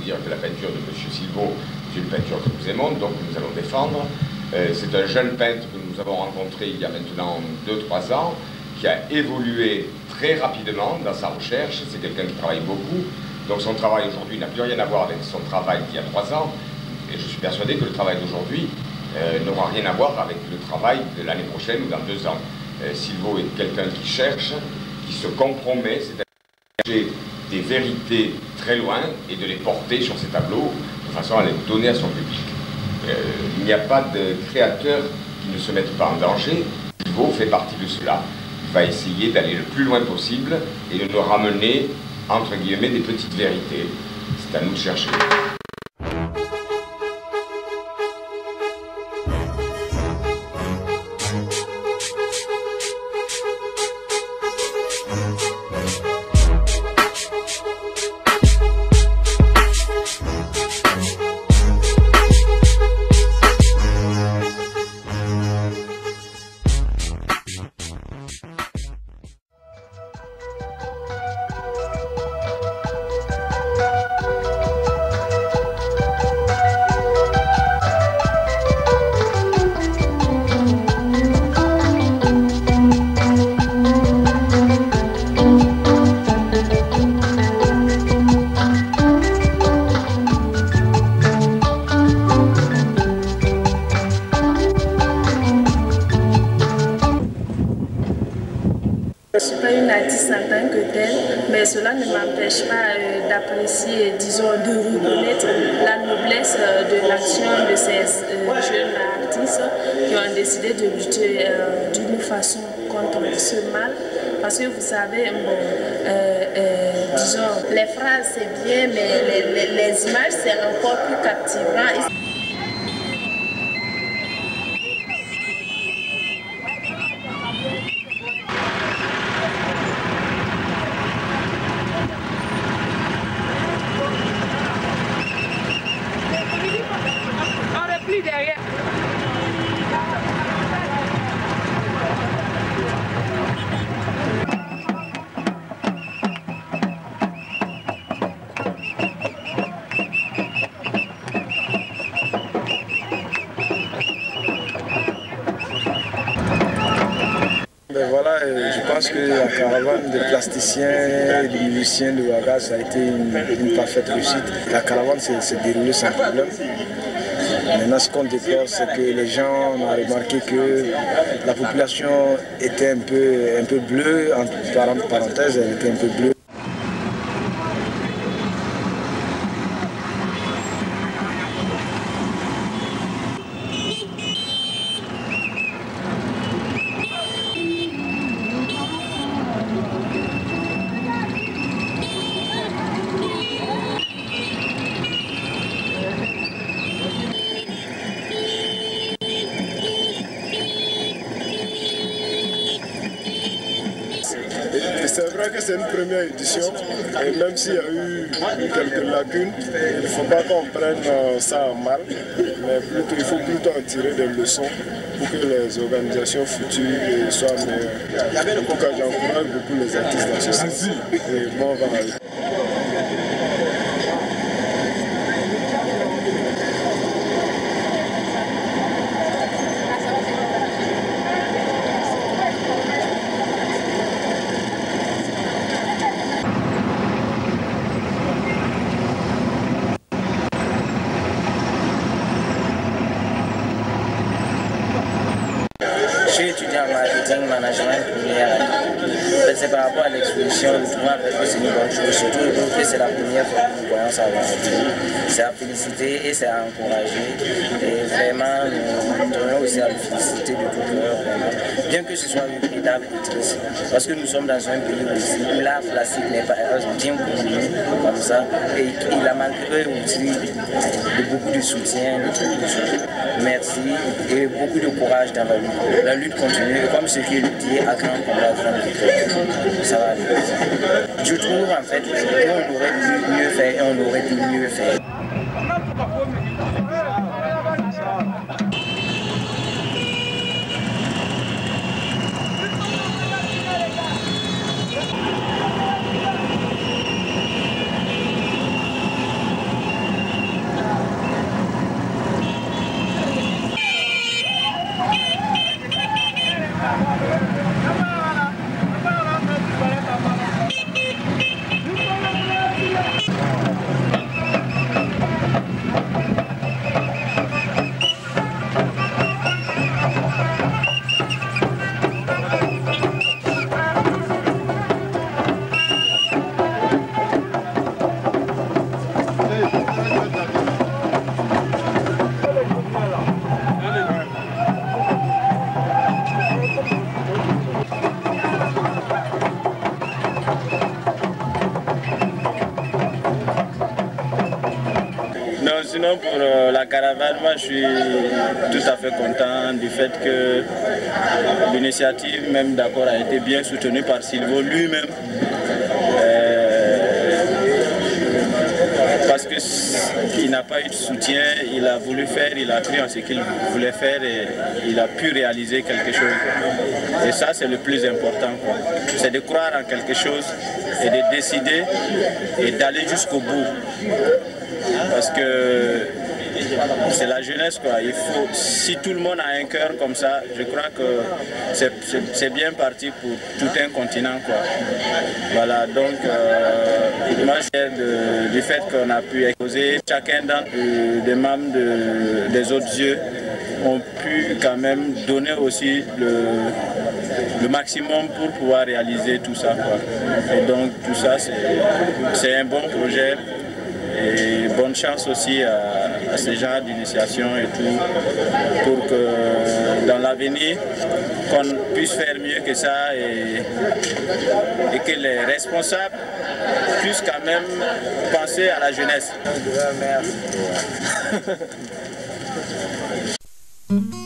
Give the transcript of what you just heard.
dire que la peinture de M. Silvaud est une peinture que nous aimons, donc que nous allons défendre. C'est un jeune peintre que nous avons rencontré il y a maintenant 2-3 ans, qui a évolué très rapidement dans sa recherche. C'est quelqu'un qui travaille beaucoup, donc son travail aujourd'hui n'a plus rien à voir avec son travail d'il y a 3 ans, et je suis persuadé que le travail d'aujourd'hui n'aura rien à voir avec le travail de l'année prochaine ou dans 2 ans. Silvaud est quelqu'un qui cherche, qui se compromet, c'est-à-dire des vérités très loin et de les porter sur ses tableaux de façon à les donner à son public. Il n'y a pas de créateur qui ne se mette pas en danger. Silvaud fait partie de cela. Il va essayer d'aller le plus loin possible et de nous ramener, entre guillemets, des petites vérités. C'est à nous de chercher. Je ne suis pas une artiste en tant que telle, mais cela ne m'empêche pas d'apprécier, disons, de reconnaître la noblesse de l'action de ces jeunes artistes qui ont décidé de lutter d'une façon contre ce mal. Parce que vous savez, disons, les phrases c'est bien, mais les images c'est encore plus captivant. Derrière. Ben voilà, je pense que la caravane des plasticiens et des musiciens de Ouaga, ça a été une parfaite réussite. La caravane s'est déroulée sans problème. Maintenant, ce qu'on déplore, c'est que les gens ont remarqué que la population était un peu bleue, entre parenthèses, elle était un peu bleue. C'est vrai que c'est une première édition, et même s'il y a eu quelques lacunes, il ne faut pas qu'on prenne ça en mal, mais plutôt, il faut plutôt en tirer des leçons pour que les organisations futures soient meilleures. En tout cas, j'encourage beaucoup les artistes dans ce sens. Et bon, voilà. Je suis étudiant en marketing, management, première année. C'est par rapport à l'exposition, nous trouvons que c'est une bonne chose, surtout que c'est la première fois que nous voyons ça aujourd'hui. C'est à féliciter et c'est à encourager. Et vraiment, nous tenons aussi à le féliciter de tout cœur, bien que ce soit une étape triste. Parce que nous sommes dans un pays où l'art plastique n'est pas bien connu comme ça. Et il a manqué aussi de beaucoup de soutien, de beaucoup de choses. Merci et beaucoup de courage dans la lutte. La lutte continue, comme ce qui est dit à grand combat, grand victoire. Ça va aller. Je trouve en fait qu'on aurait pu mieux faire et on aurait pu mieux faire. Non, sinon pour la caravane, moi je suis tout à fait content du fait que l'initiative, même d'accord, a été bien soutenue par Silvo lui-même. Parce qu'il n'a pas eu de soutien, il a voulu faire, il a cru en ce qu'il voulait faire et il a pu réaliser quelque chose. Et ça, c'est le plus important. C'est de croire en quelque chose et de décider et d'aller jusqu'au bout. Parce que c'est la jeunesse, quoi. Il faut, si tout le monde a un cœur comme ça, je crois que c'est bien parti pour tout un continent, quoi. Voilà, donc moi je suis du fait qu'on a pu exposer chacun des membres des autres yeux ont pu quand même donner aussi le maximum pour pouvoir réaliser tout ça, quoi. Et donc tout ça c'est un bon projet. Et bonne chance aussi à ces genres d'initiation et tout, pour que dans l'avenir, qu'on puisse faire mieux que ça et que les responsables puissent quand même penser à la jeunesse. Merci.